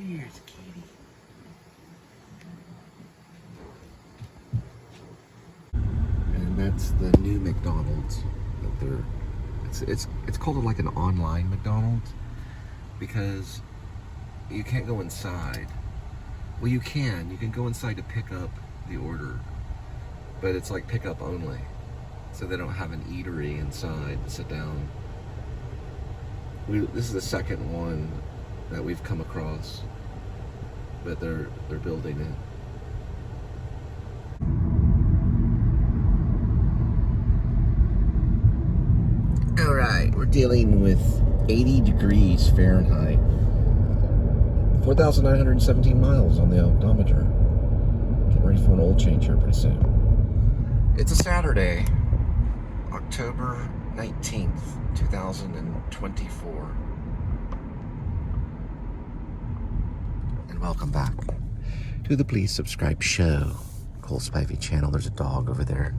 Here's Katie. And that's the new McDonald's that they're. It's called like an online McDonald's because you can't go inside. Well, you can go inside to pick up the order, but it's like pickup only. So they don't have an eatery inside to sit down. This is the second one that we've come across, but they're building it. All right, we're dealing with 80 degrees Fahrenheit, 4,917 miles on the odometer. Getting ready for an oil change here pretty soon. It's a Saturday, October 19th, 2024. And welcome back to the Please Subscribe Show, Cole Spivey channel. There's a dog over there.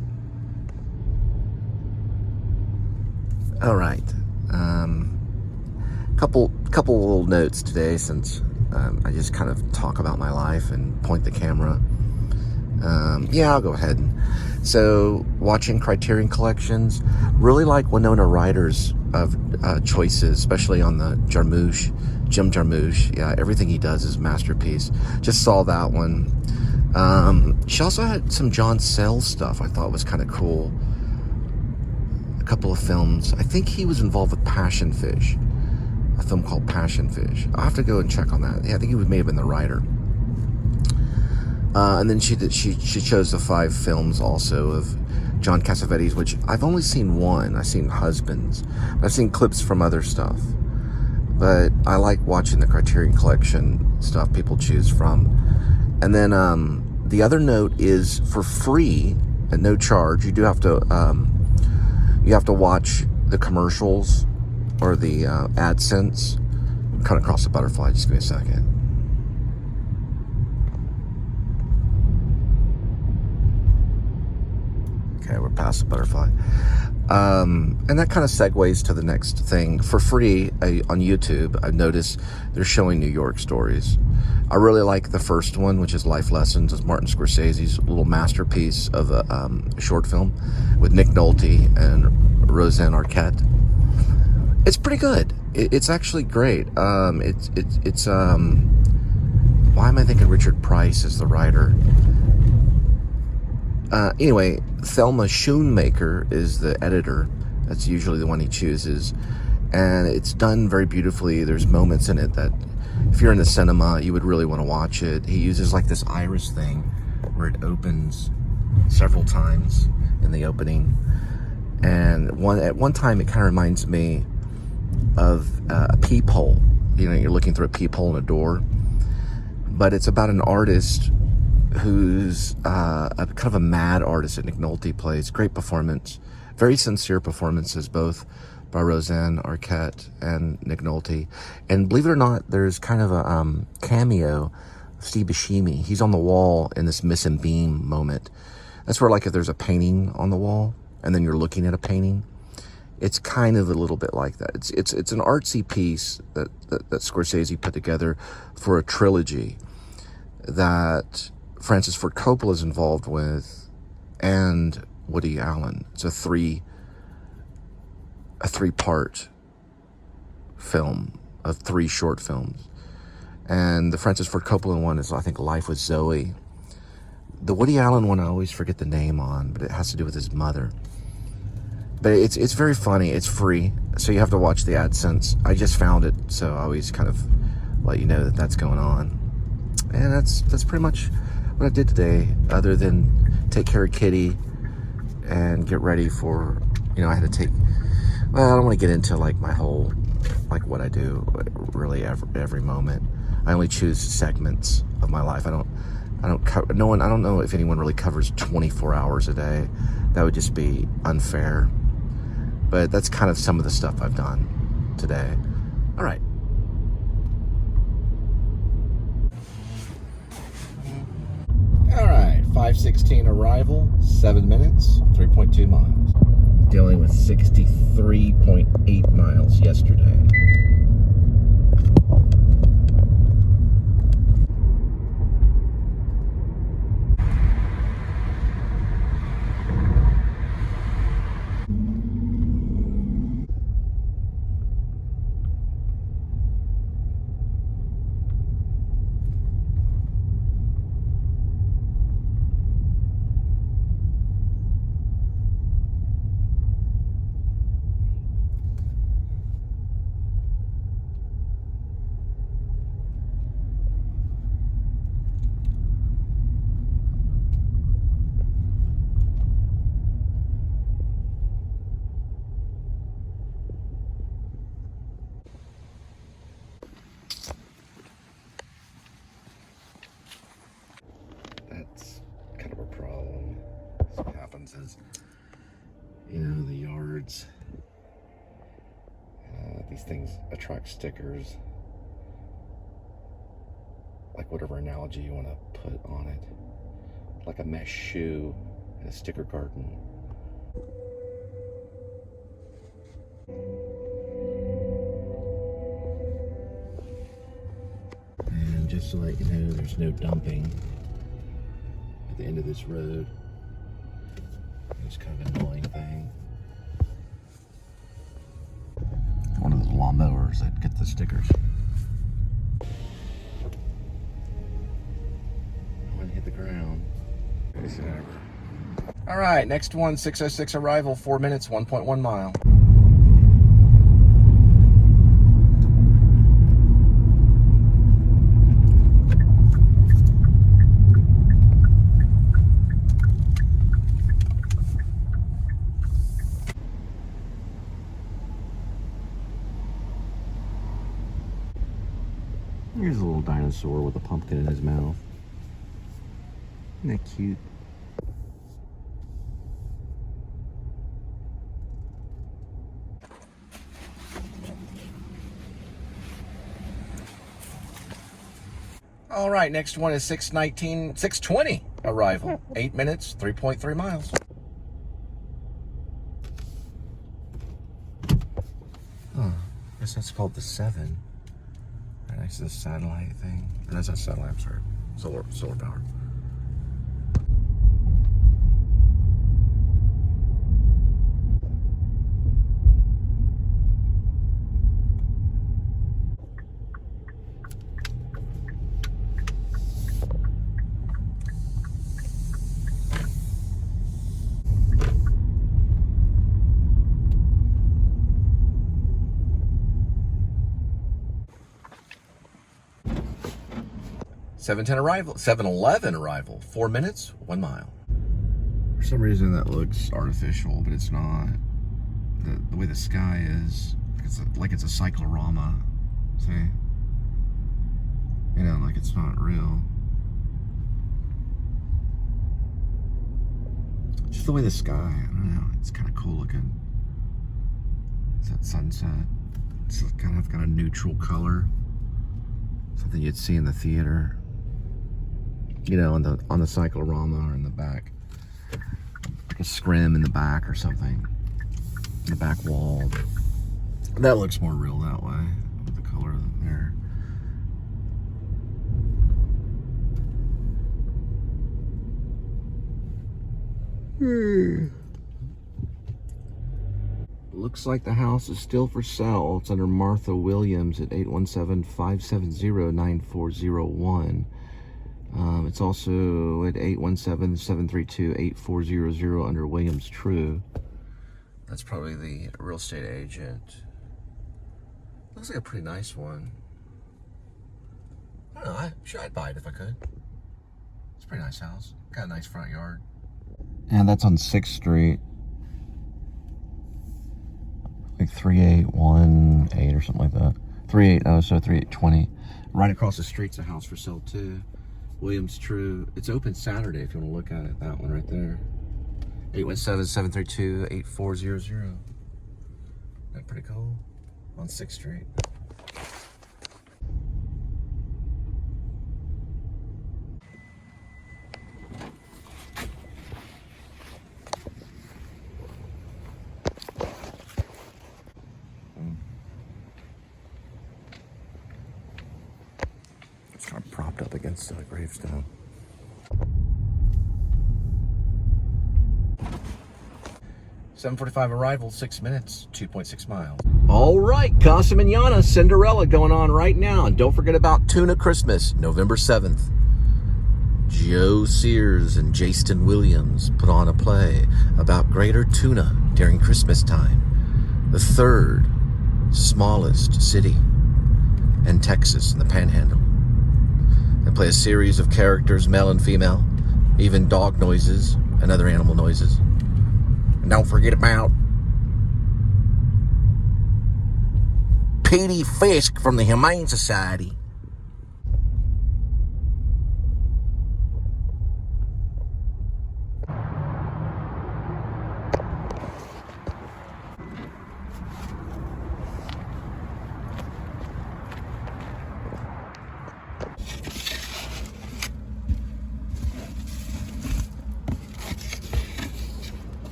All right. Couple little notes today since I just kind of talk about my life and point the camera. Yeah, I'll go ahead. So, watching Criterion Collections, really like Winona Ryder's choices, especially on the Jim Jarmusch. Yeah, everything he does is a masterpiece. Just saw that one. She also had some John Sayles stuff I thought was kind of cool. A couple of films. I think he was involved with Passion Fish, a film called Passion Fish. I'll have to go and check on that. Yeah, I think he may have been the writer. And then she chose the 5 films also of John Cassavetes, which I've only seen one. I've seen Husbands. I've seen clips from other stuff. But I like watching the Criterion Collection stuff people choose from. And then the other note is for free at no charge. You do have to watch the commercials or the AdSense. I'm kind of across the butterfly. Just give me a second. Okay, we're past the butterfly. And that kind of segues to the next thing. For free on YouTube, I've noticed they're showing New York stories. I really like the first one, which is Life Lessons. It's Martin Scorsese's little masterpiece of a short film with Nick Nolte and Roseanne Arquette. It's pretty good. It's actually great. It's why am I thinking Richard Price is the writer? Anyway, Thelma Schoonmaker is the editor. That's usually the one he chooses. And it's done very beautifully. There's moments in it that, if you're in the cinema, you would really want to watch it. He uses like this iris thing where it opens several times in the opening. And at one time, it kind of reminds me of a peephole. You know, you're looking through a peephole in a door. But it's about an artist who's a kind of a mad artist that Nick Nolte plays. Great performance. Very sincere performances, both by Roseanne Arquette and Nick Nolte. And believe it or not, there's kind of a cameo of Steve Buscemi. He's on the wall in this missing beam moment. That's where, like, if there's a painting on the wall and then you're looking at a painting, it's kind of a little bit like that. It's an artsy piece that Scorsese put together for a trilogy that Francis Ford Coppola is involved with, and Woody Allen. It's a three-part film of 3 short films. And the Francis Ford Coppola one is, I think, Life with Zoe. The Woody Allen one, I always forget the name on, but it has to do with his mother. But it's very funny. It's free, so you have to watch the AdSense. I just found it, so I always kind of let you know that that's going on. And that's pretty much what I did today, other than take care of Kitty and get ready for, I had to take, well, I don't want to get into like my whole, like what I do really every moment. I only choose segments of my life. I don't know if anyone really covers 24 hours a day. That would just be unfair. But that's kind of some of the stuff I've done today. All right. All right, 5:16 arrival, 7 minutes, 3.2 miles. Dealing with 63.8 miles yesterday. things attract stickers. Like whatever analogy you want to put on it. Like a mesh shoe in a sticker garden. And just to let you know, there's no dumping at the end of this road. It's kind of an annoying thing. One of those lawnmowers that get the stickers. One hit the ground. All right, next one, 606 arrival, 4 minutes, 1.1 mile. Here's a little dinosaur with a pumpkin in his mouth. Isn't that cute? All right, next one is 620 arrival. 8 minutes, 3.3 miles. Huh, I guess that's called the 7. Right next to the satellite thing. Or that's not satellite, I'm sorry. Solar power. $7:11 arrival. 4 minutes, 1 mile. For some reason that looks artificial, but it's not. The way the sky is, it's like it's a cyclorama. See? You know, like it's not real. Just the way the sky, I don't know, it's kind of cool looking. It's that sunset. It's kind of got a neutral color. Something you'd see in the theater. You know, on the cyclorama or in the back. Like a scrim in the back or something. In the back wall. That looks more real that way. With the color there. Looks like the house is still for sale. It's under Martha Williams at 817-570-9401. It's also at 817-732-8400 under Williams True. That's probably the real estate agent. Looks like a pretty nice one. I don't know, I'm sure I'd buy it if I could. It's a pretty nice house. Got a nice front yard. And that's on 6th Street. Like 3818 or something like that. 3820. Right across the street's a house for sale too. Williams True. It's open Saturday if you want to look at it. That one right there. 817-732-8400. That's pretty cool. On 6th Street. It's kind of propped up against the gravestone. $7:45 arrival, 6 minutes, 2.6 miles. All right, Casa Manana, Cinderella going on right now. And don't forget about Tuna Christmas, November 7th. Joe Sears and Jaston Williams put on a play about greater tuna during Christmas time. The 3rd smallest city in Texas in the Panhandle. They play a series of characters, male and female, even dog noises and other animal noises. And don't forget about Petey Fisk from the Humane Society.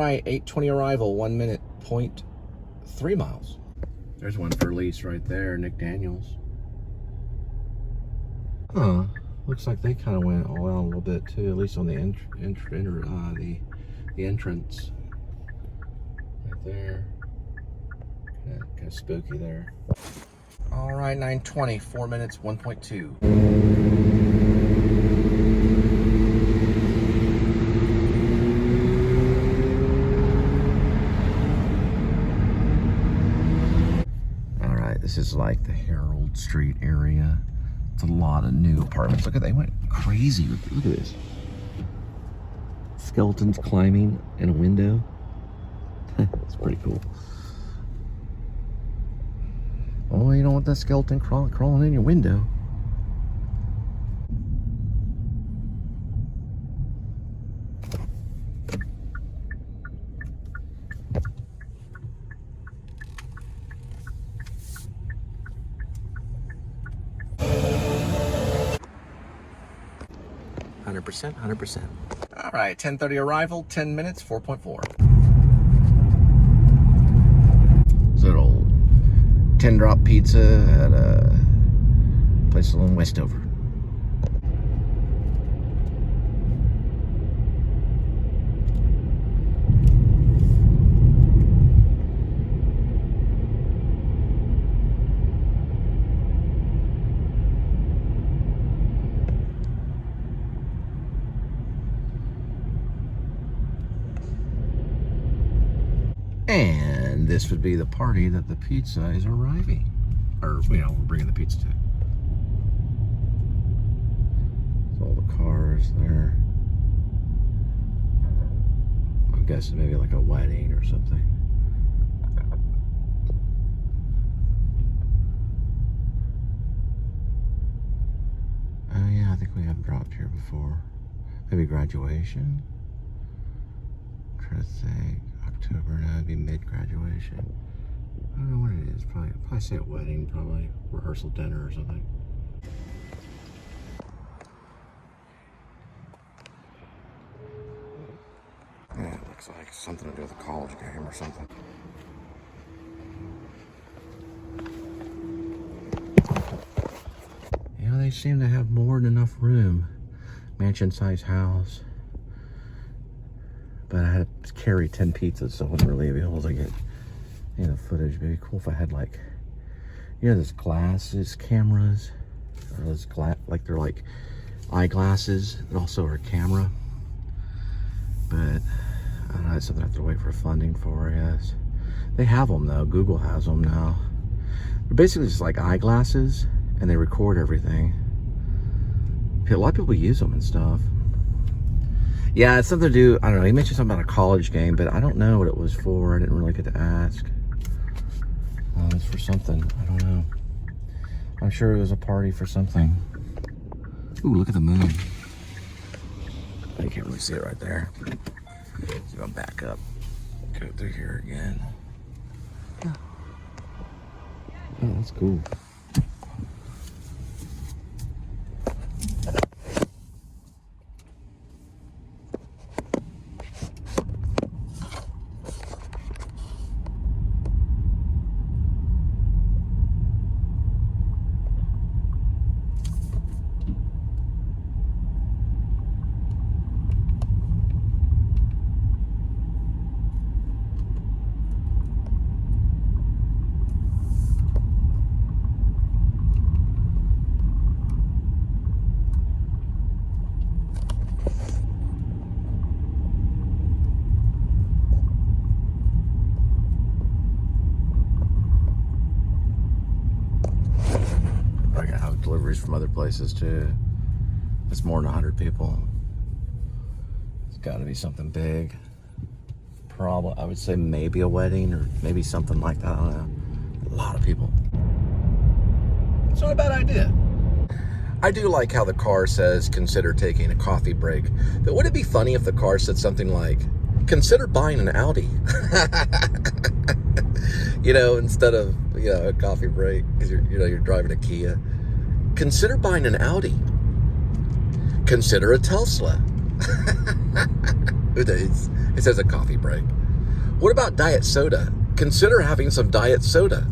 right, 8:20 arrival, 1 minute, 0.3 miles. There's one for lease right there, Nick Daniels. Huh, looks like they kind of went all out a little bit too, at least on the the entrance. Right there. Kind of spooky there. All right, 9:20, 4 minutes, 1.2. All right, this is like the Herald Street area. It's a lot of new apartments. Look at, they went crazy. Look at this. Skeletons climbing in a window. It's pretty cool. Oh, you don't want that skeleton crawling in your window. %, 100%. All right, 10:30 arrival, 10 minutes, 4.4. Little 10-drop pizza at a place along Westover. And this would be the party that the pizza is arriving. Or, you know, we're bringing the pizza to. So all the cars there. I'm guessing maybe like a wedding or something. Oh yeah, I think we have dropped here before. Maybe graduation? I'm trying to think. October, now it'd be mid-graduation. I don't know what it is. Probably say a wedding, probably rehearsal dinner or something. Yeah, it looks like something to do with a college game or something. You know, they seem to have more than enough room. Mansion-sized house. But I had to carry 10 pizzas, so I wouldn't really be able to get, you know, footage. It'd be cool if I had, like, you know, those glasses cameras, or those like they're like eyeglasses that also are a camera. But I don't know, it's something I have to wait for funding for, I guess. They have them though. Google has them now. They're basically just like eyeglasses, and they record everything. A lot of people use them and stuff. Yeah, it's something to do, I don't know, he mentioned something about a college game, but I don't know what it was for. I didn't really get to ask. It's for something, I don't know. I'm sure it was a party for something. Ooh, look at the moon. You can't really see it right there. So I'm gonna back up, go through here again. Oh, that's cool. Deliveries from other places too. It's more than 100 people. It's got to be something big. Probably, I would say maybe a wedding or maybe something like that. I don't know. A lot of people. It's not a bad idea. I do like how the car says consider taking a coffee break. But would it be funny if the car said something like, consider buying an Audi? You know, instead of, you know, a coffee break because you're driving a Kia. Consider buying an Audi. Consider a Tesla. It says a coffee break. What about diet soda? Consider having some diet soda.